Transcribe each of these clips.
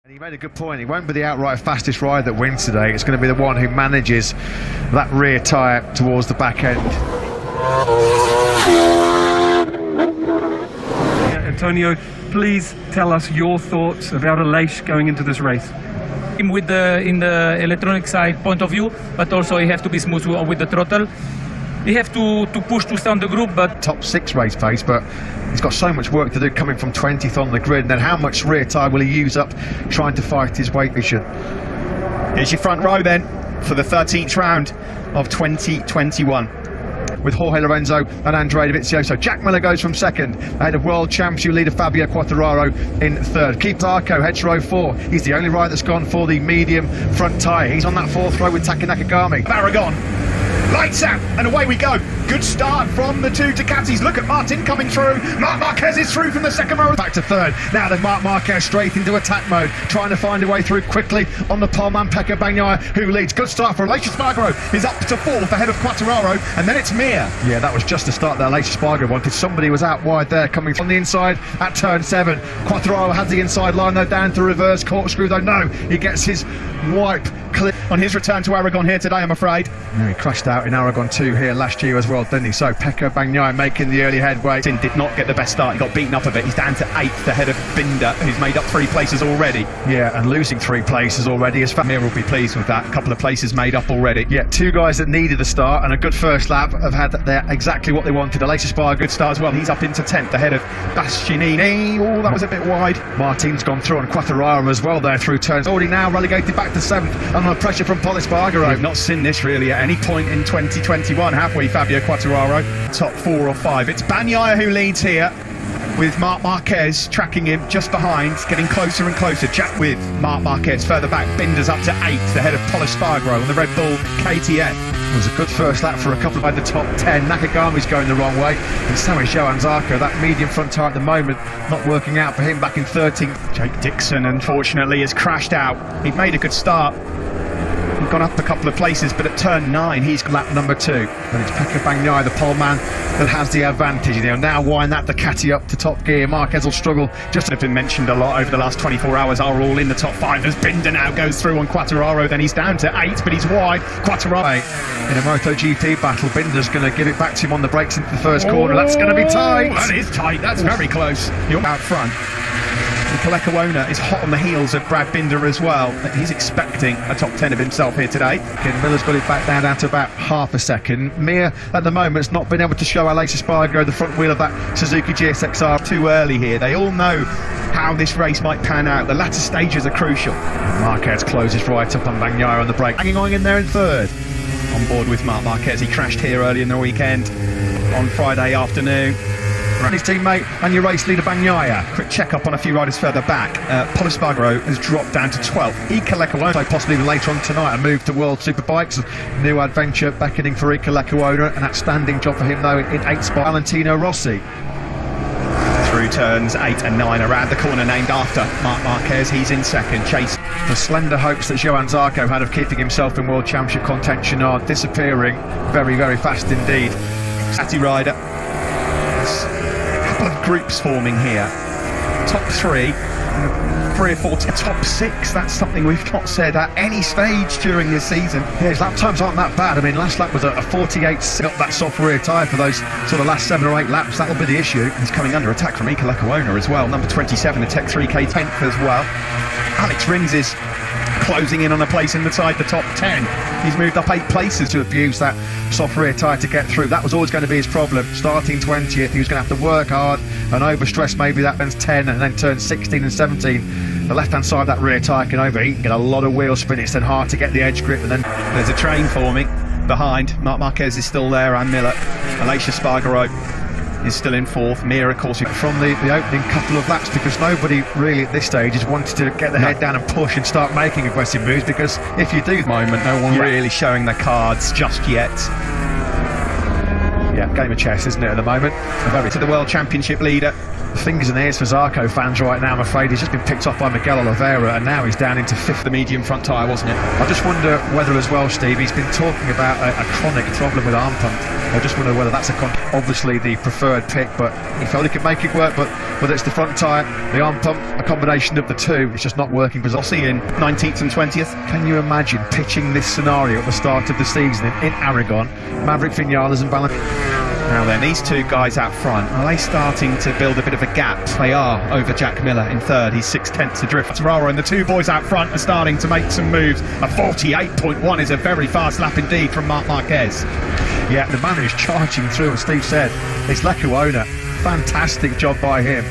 He made a good point. It won't be the outright fastest ride that wins today. It's going to be the one who manages that rear tyre towards the back end. Antonio, please tell us your thoughts about Aleix going into this race. With in the electronic side point of view, but also you have to be smooth with the throttle. You have to push to stay on the group, but top 6 race pace, but he's got so much work to do coming from 20th on the grid. And then how much rear tyre will he use up trying to fight his weight issue? Here's your front row then for the 13th round of 2021. With Jorge Lorenzo and Andrea Dovizioso. Jack Miller goes from second, ahead of world championship leader Fabio Quartararo in third. Keith Zarco heads row 4. He's the only rider that's gone for the medium front tyre. He's on that 4th row with Taka Nakagami. Aragon, lights out, and away we go. Good start from the 2 Ducatis. Look at Martin coming through. Marc Marquez is through from the 2nd row. Back to 3rd. Now there's Marc Marquez straight into attack mode, trying to find a way through quickly on the poleman Pecco Bagnaia, who leads. Good start for Aleix Espargaro. He's up to 4th ahead of Quartararo, and then it's Mir. Yeah, that was just the start that Aleix Espargaro wanted. Somebody was out wide there, coming from the inside at turn 7. Quartararo has the inside line though, down to reverse corkscrew though. No, he gets his wipe clear on his return to Aragon here today, I'm afraid. No, he crashed out in Aragon 2 here last year as well, didn't he? So Pecco Bagnaia making the early headway. Did not get the best start. He got beaten up a bit. He's down to 8th ahead of Binder, who's made up 3 places already. Yeah, and losing 3 places already. Mir will be pleased with that. A couple of places made up already. Yeah, 2 guys that needed the start and a good first lap have had exactly what they wanted. Aleix Espargaro, good start as well. He's up into 10th ahead of Bastianini. Oh, that was a bit wide. Martin's gone through on Quartararo as well there through turns. Already now relegated back to 7th under pressure from Pol Espargaro. We've not seen this really at any point in 2021, have we, Fabio Quartararo? Top 4 or 5. It's Bagnaia who leads here, with Marc Marquez tracking him just behind, getting closer and closer. Jack with Marc Marquez further back. Binder's up to 8th ahead of Pol Espargaro on the Red Bull KTM. It was a good first lap for a couple by the top 10. Nakagami's going the wrong way, and so is Johann Zarco. That medium front tyre at the moment not working out for him back in 13th. Jake Dixon unfortunately has crashed out. He'd made a good start. He's gone up a couple of places, but at turn 9 he's lap number 2. And it's Pecco Bagnaia, the pole man, that has the advantage. You know, now wind that Ducati up to top gear. Marquez will struggle. Just have been mentioned a lot over the last 24 hours, are all in the top 5 as Binder now goes through on Quartararo. Then he's down to 8th, but he's wide. Quartararo in a MotoGP battle. Binder's going to give it back to him on the brakes into the first corner. That's going to be tight. That is tight. That's very close. You're out front. Nicola Kawana is hot on the heels of Brad Binder as well. He's expecting a top 10 of himself here today. Miller's got it back down to about half a second. Mir at the moment has not been able to show Aleix Espargaro the front wheel of that Suzuki GSX-R. Too early here. They all know how this race might pan out. The latter stages are crucial. Marquez closes right up on Bagnaia on the brake, hanging on in there in 3rd. On board with Marc Marquez. He crashed here early in the weekend on Friday afternoon. His teammate and your race leader Bagnaia. Quick check up on a few riders further back. Pol Espargaro has dropped down to 12th. Iker Lecuona, possibly even later on tonight, a move to World Superbikes. New adventure beckoning for Iker Lecuona. An outstanding job for him though in 8th spot. Valentino Rossi. Through turns 8 and 9 around the corner named after Marc Marquez. He's in 2nd. Chase. The slender hopes that Johann Zarco had of keeping himself in World Championship contention are disappearing very, very fast indeed. Ducati rider. Of groups forming here. Top 3 or 4 top 6. That's something we've not said at any stage during this season. Yeah, his lap times aren't that bad. I mean, last lap was a 48. Got that soft rear tyre for those sort of last 7 or 8 laps. That'll be the issue. He's coming under attack from Iker Lecuona as well. Number 27, a Tech 3K 10th as well. Alex Rins is closing in on a place inside the top 10. He's moved up 8 places to abuse that soft rear tyre to get through. That was always going to be his problem. Starting 20th, he was going to have to work hard and overstress. Maybe that turns 10 and then turns 16 and 17. The left-hand side of that rear tyre can overheat and get a lot of wheel spin. It's then hard to get the edge grip, and then there's a train forming behind. Marc Marquez is still there and Miller. Aleix Espargaro is still in 4th. Mir, of course, from the opening couple of laps, because nobody really at this stage has wanted to get the head down and push and start making aggressive moves, because if you do, moment, no one really showing their cards just yet. Yeah, game of chess, isn't it, at the moment? To the World Championship leader, fingers and ears for Zarco fans right now, I'm afraid. He's just been picked off by Miguel Oliveira, and now he's down into fifth. The medium front tyre, wasn't it? I just wonder whether as well, Steve, he's been talking about a chronic problem with arm pump. I just wonder whether that's obviously the preferred pick, but he felt he could make it work. But whether it's the front tyre, the arm pump, a combination of the two, it's just not working for Rossi in 19th and 20th. Can you imagine pitching this scenario at the start of the season in Aragon? Maverick Vinales and Valentino. Now then, these two guys out front, are they starting to build a bit of a gap? They are, over Jack Miller in third. He's 6/10 adrift. Quartararo and the two boys out front are starting to make some moves. A 48.1 is a very fast lap indeed from Marc Marquez. Yeah, the man who's charging through, as Steve said, is Lecuona. Fantastic job by him.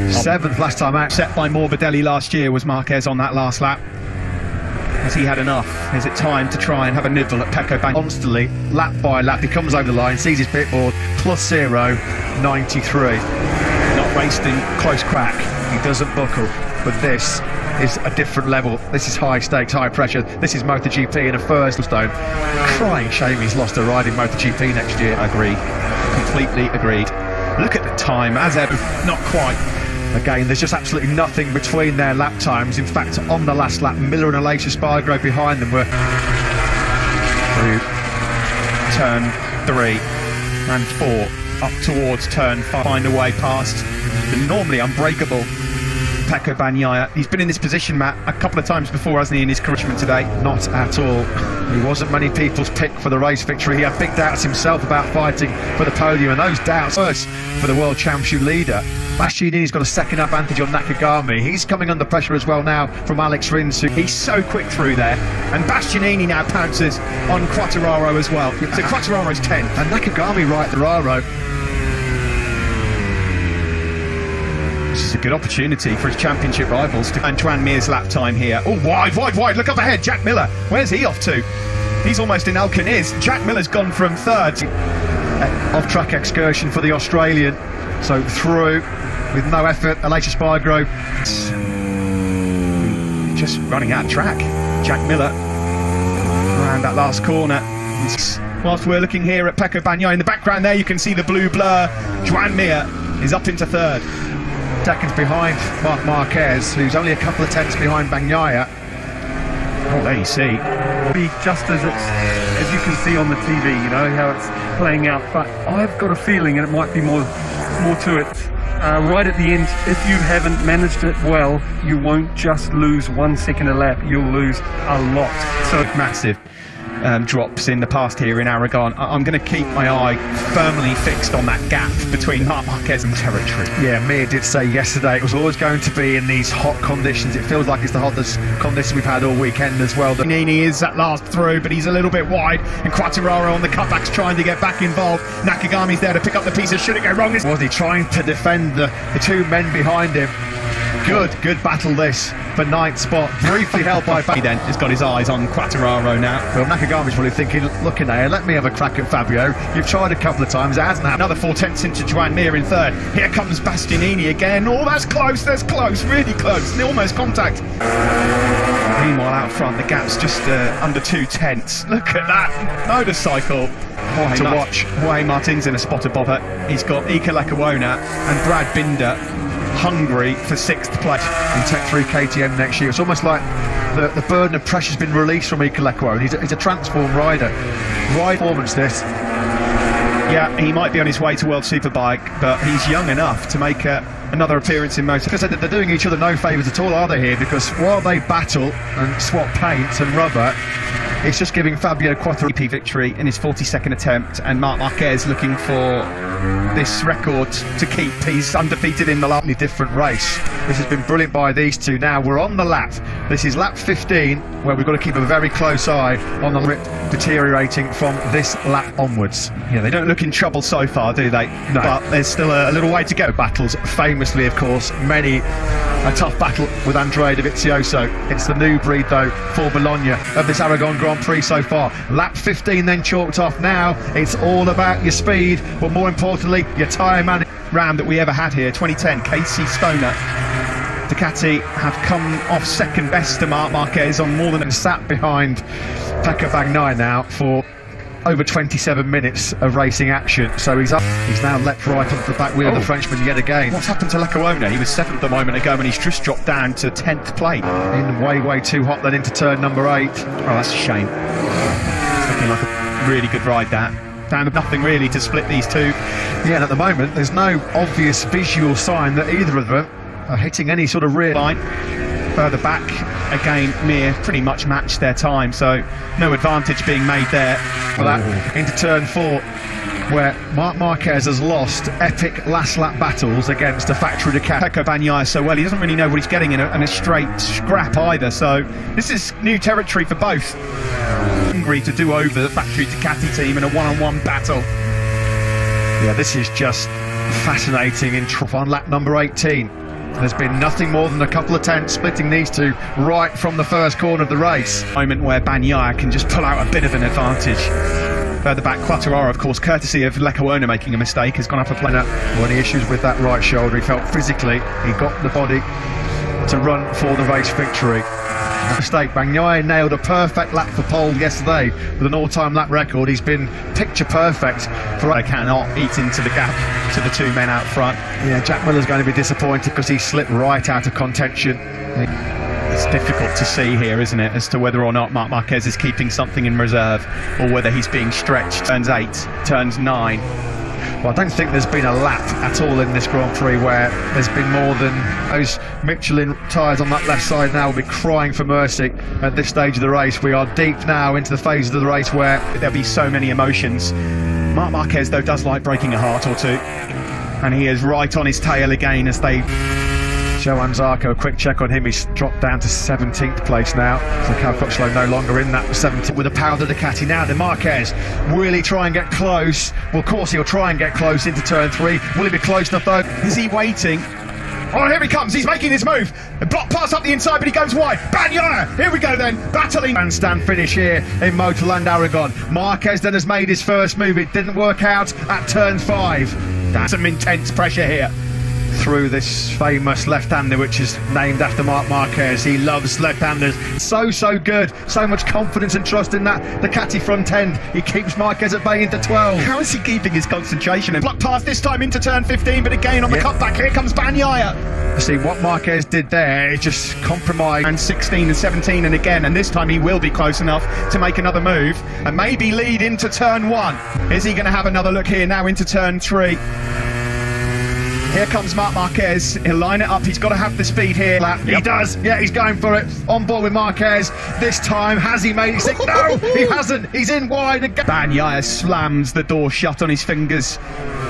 7th last time out. Set by Morbidelli last year was Marquez on that last lap. Has he had enough? Is it time to try and have a nibble at Pecco Bagnaia? Constantly, lap by lap, he comes over the line, sees his pit board, +0, 93. Not wasting close crack. He doesn't buckle, but this is a different level. This is high stakes, high pressure. This is MotoGP in a first stone. Crying shame he's lost a ride in MotoGP next year. Agree. Completely agreed. Look at the time, as ever, not quite. Again, there's just absolutely nothing between their lap times. In fact, on the last lap, Miller and Aleix Espargaro behind them were through turn 3 and 4 up towards turn 5. Find a way past the normally unbreakable Pecco Bagnaia. He's been in this position, Matt, a couple of times before, hasn't he, in his career today? Not at all. He wasn't many people's pick for the race victory. He had big doubts himself about fighting for the podium, and those doubts worse for the World Championship leader. Bastianini's got a second advantage on Nakagami. He's coming under pressure as well now from Alex Rins. He's so quick through there, and Bastianini now pounces on Quartararo as well. So Quartararo's 10th. And Nakagami right the Raro. This is a good opportunity for his championship rivals to Joan Mir's lap time here. Oh, wide, look up ahead, Jack Miller. Where's he off to? He's almost in Alcaniz. Jack Miller's gone from third. Off-track excursion for the Australian. So through with no effort, Aleix Espargaro just running out of track. Jack Miller around that last corner. Whilst we're looking here at Pecco Bagnaia, in the background there you can see the blue blur. Joan Mir is up into third. Seconds behind Marc Marquez, who's only a couple of tenths behind Bagnaia. Oh, there you see. Be just as you can see on the TV, you know how it's playing out. But I've got a feeling, and it might be more to it. Right at the end, if you haven't managed it well, you won't just lose 1 second a lap. You'll lose a lot. So massive drops in the past here in Aragon. I'm going to keep my eye firmly fixed on that gap between Marc Marquez and territory. Yeah, Mir did say yesterday it was always going to be in these hot conditions. It feels like it's the hottest conditions we've had all weekend as well. Nini is that last through, but he's a little bit wide, and Quartararo on the cutbacks trying to get back involved. Nakagami's there to pick up the pieces. Should it go wrong? Was he trying to defend the two men behind him? Good battle this for 9th spot, briefly held by He then has got his eyes on Quartararo now. Well, Nakagami's probably thinking, look in there, let me have a crack at Fabio. You've tried a couple of times, it hasn't happened. Another 4 tenths into Joan Mir in third. Here comes Bastianini again. Oh, that's close, really close. Almost contact. Meanwhile, out front, the gap's just under 2 tenths. Look at that motorcycle. To watch. Jorge Martin's in a spot above it. He's got Iker Lecuona and Brad Binder hungry for 6th place in Tech 3 KTM next year. It's almost like the burden of pressure's been released from Iker Lecuona. He's a transformed rider. Ride performance this. Yeah, he might be on his way to World Superbike, but he's young enough to make another appearance in Moto. Because they're doing each other no favours at all, are they here? Because while they battle and swap paint and rubber, it's just giving Fabio Quartararo victory in his 42nd attempt, and Marc Marquez looking for this record to keep. He's undefeated in the last. Different race. This has been brilliant by these two. Now we're on the lap. This is lap 15, where we've got to keep a very close eye on the grip deteriorating from this lap onwards. Yeah, they don't look in trouble so far, do they? No. But there's still a little way to go. Battles, famously, of course, many a tough battle with Andrea Dovizioso. It's the new breed, though, for Bologna of this Aragon Grand Prix so far. Lap 15 then chalked off. Now it's all about your speed, but more importantly, your tyre management. Ram that we ever had here, 2010, Casey Stoner. Ducati have come off second best to Marc Marquez on more than sat behind Pecco Bagnaia now for over 27 minutes of racing action. So he's up. He's now leapt right onto the back wheel of the Frenchman yet again. What's happened to Lecuona? He was 7th a moment ago and he's just dropped down to 10th place. In way too hot then into turn number 8. Oh, that's a shame. It's looking like a really good ride, that. Down to nothing really to split these two. Yeah, and at the moment there's no obvious visual sign that either of them are hitting any sort of rear line. Further back, again, Mir pretty much matched their time, so no advantage being made there. For that, into turn 4, where Marc Marquez has lost epic last lap battles against a factory Ducati. Pecco Bagnaia so well, he doesn't really know what he's getting in a straight scrap either, so this is new territory for both. Hungry to do over the factory Ducati team in a one-on-one battle. Yeah, this is just fascinating on lap number 18. There's been nothing more than a couple of tenths splitting these two right from the first corner of the race. Moment where Bagnaia can just pull out a bit of an advantage. Further back, Quartararo, of course, courtesy of Lecuona making a mistake, has gone up a plane. Any issues with that right shoulder, he felt physically, he got the body to run for the race victory. Mistake, Bagnaia nailed a perfect lap for pole yesterday with an all-time lap record. He's been picture perfect for. They cannot eat into the gap to the two men out front. Yeah, Jack Miller's going to be disappointed because he slipped right out of contention. It's difficult to see here, isn't it, as to whether or not Marc Marquez is keeping something in reserve or whether he's being stretched. Turns 8, turns 9. Well, I don't think there's been a lap at all in this Grand Prix where there's been more than those Michelin tyres on that left side now will be crying for mercy at this stage of the race. We are deep now into the phase of the race where there'll be so many emotions. Marc Marquez, though, does like breaking a heart or two, and he is right on his tail again as they... Johann Zarco, a quick check on him, he's dropped down to 17th place now. So Cal Crutchlow no longer in that 17th with a power of the Ducati. Now the Marquez really try and get close. Well, of course he'll try and get close into turn 3. Will he be close enough though? Is he waiting? Oh, here he comes, he's making his move. A block pass up the inside, but he goes wide. Bagnaia, here we go then, battling. Handstand finish here in Motorland Aragon. Marquez then has made his first move. It didn't work out at turn 5. That's some intense pressure here. Through this famous left-hander, which is named after Marc Marquez. He loves left-handers. So good. So much confidence and trust in that Ducati front end. He keeps Marquez at bay into 12. How is he keeping his concentration? And block pass this time into turn 15, but again on the cutback, here comes Bagnaia. See, what Marquez did there is just compromise. And 16 and 17 and again, and this time he will be close enough to make another move and maybe lead into turn 1. Is he going to have another look here now into turn 3? Here comes Marc Marquez, he'll line it up, he's got to have the speed here. He does, yeah, he's going for it. On board with Marquez, this time, has he made it sick? No, he hasn't, he's in wide again. Bagnaia slams the door shut on his fingers.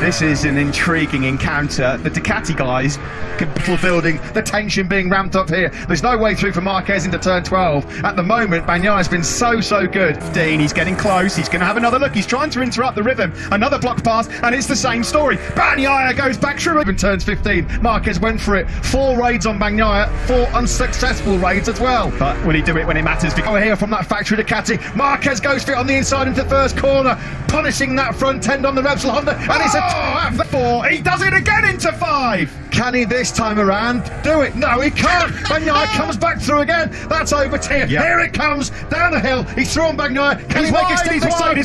This is an intriguing encounter. The Ducati guys, people building, the tension being ramped up here. There's no way through for Marquez into turn 12. At the moment, Bagnaia's been so good. Dean, he's getting close, he's going to have another look, he's trying to interrupt the rhythm. Another block pass, and it's the same story. Bagnaia goes back through it. In turns 15, Marquez went for it. 4 raids on Bagnaia, 4 unsuccessful raids as well. But will he do it when it matters? Over here from that factory Ducati, Marquez goes for it on the inside into the first corner, punishing that front end on the Repsol Honda, and it's a 4. He does it again into 5. Can he this time around do it? No, he can't. Bagnaia comes back through again. That's over tier. Yep. Here it comes down the hill. He's through on Bagnaia. Can he make it stay wide?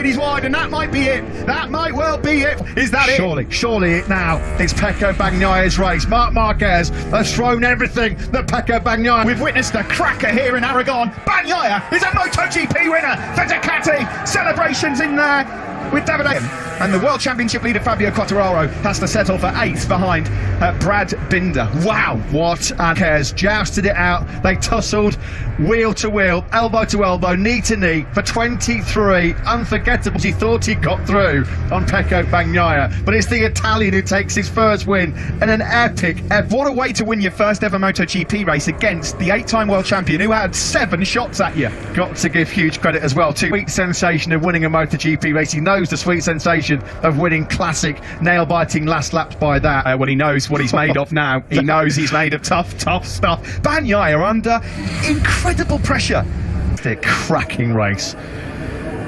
He's wide, and that might be it. That might well be it. Is that it? Surely it now. It's Pecco Bagnaia's race. Marc Marquez has thrown everything that Pecco Bagnaia. We've witnessed a cracker here in Aragon. Bagnaia is a MotoGP winner for Ducati. Celebrations in there with Davide. And the World Championship leader Fabio Quartararo has to settle for 8th behind Brad Binder. Wow, what a cares. Jousted it out. They tussled wheel to wheel, elbow to elbow, knee to knee for 23. Unforgettable. He thought he got through on Pecco Bagnaia, but it's the Italian who takes his first win in an epic. What a way to win your first ever MotoGP race against the 8-time world champion who had 7 shots at you. Got to give huge credit as well to the sweet sensation of winning a MotoGP race. He knows the sweet sensation of winning classic nail-biting last laps by that. Well, he knows what he's made of now. He knows he's made of tough stuff. Bagnaia under incredible pressure. A cracking race.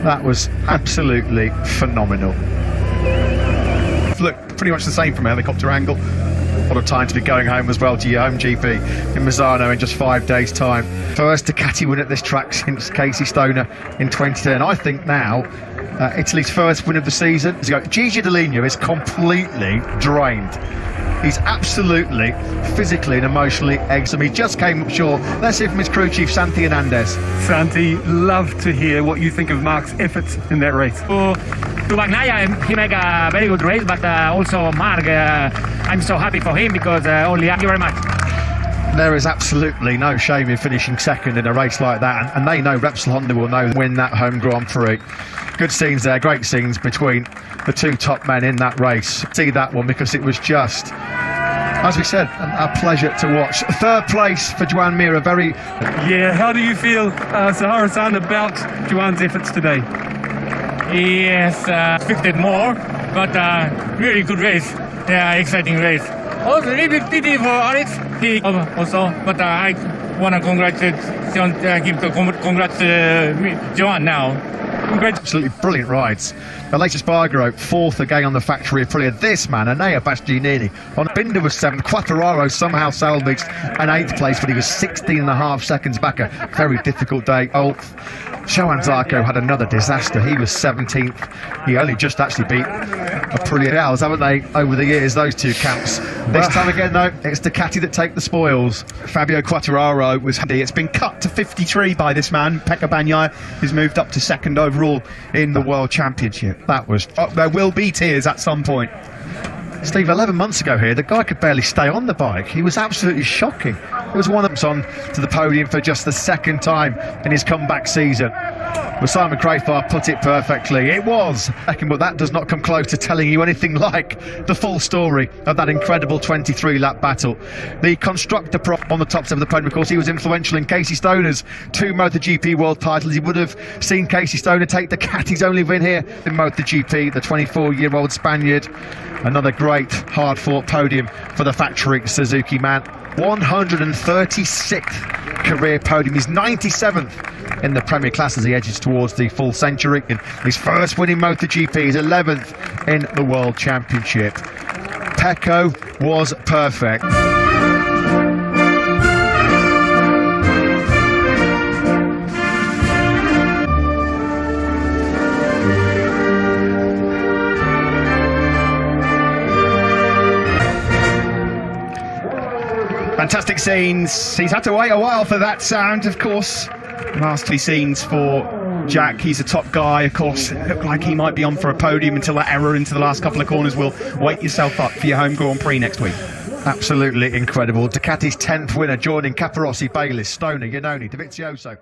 That was absolutely phenomenal. Look, pretty much the same from a helicopter angle. What a time to be going home as well to your home GP in Misano in just 5 days' time. First Ducati win at this track since Casey Stoner in 2010. I think now Italy's first win of the season. Gigi Dall'Igna is completely drained. He's absolutely physically and emotionally exhausted. He just came up short. Let's hear from his crew chief, Santi Hernandez. Santi, love to hear what you think of Mark's efforts in that race. To Bagnaia, he made a very good race, but also Mark, I'm so happy for him because only thank you very much. There is absolutely no shame in finishing second in a race like that, and they know Repsol Honda will know win that home Grand Prix. Good scenes there, great scenes between the two top men in that race. See that one because it was just, as we said, a pleasure to watch. Third place for Joan Mir, a very... Yeah, how do you feel, Sahara-san, about Joan's efforts today? Yes, expected more, but really good race. Yeah, exciting race. Also, a little bit pity for Alex. He also, but I want to congratulate Joan now. Absolutely brilliant rides. The latest Spargaro, fourth again on the factory Aprilia. This man, Enea Bastianini, on Binder was seventh. Quartararo somehow salvaged an eighth place, but he was 16.5 seconds back. A very difficult day. Johann Zarco had another disaster. He was 17th. He only just actually beat Aprilia, haven't they, over the years, those two camps. This time again, though, it's Ducati that take the spoils. Fabio Quartararo was handy. It's been cut to 53 by this man, Pecco Bagnaia, who's moved up to second overall in the World Championship. That was... there will be tears at some point. Steve, 11 months ago here, the guy could barely stay on the bike. He was absolutely shocking. It was one of them on to the podium for just the second time in his comeback season. Well, Simon Crafar put it perfectly. It was second, but that does not come close to telling you anything like the full story of that incredible 23-lap battle. The constructor prop on the top of the podium, of course, he was influential in Casey Stoner's 2 MotoGP world titles. He would have seen Casey Stoner take Ducati's only win here in MotoGP, the 24-year-old Spaniard. Another great, hard-fought podium for the factory Suzuki man. 136th career podium. He's 97th in the Premier Class as he edges towards the full century. In his first win in MotoGP, he's 11th in the World Championship. Pecco was perfect. Fantastic scenes. He's had to wait a while for that sound, of course. Last 2 scenes for Jack. He's a top guy, of course. It looked like he might be on for a podium until that error into the last couple of corners will wake yourself up for your home Grand Prix next week. Absolutely incredible. Ducati's 10th winner, joining Capirossi, Bayliss, Stoner, Iannone, Dovizioso.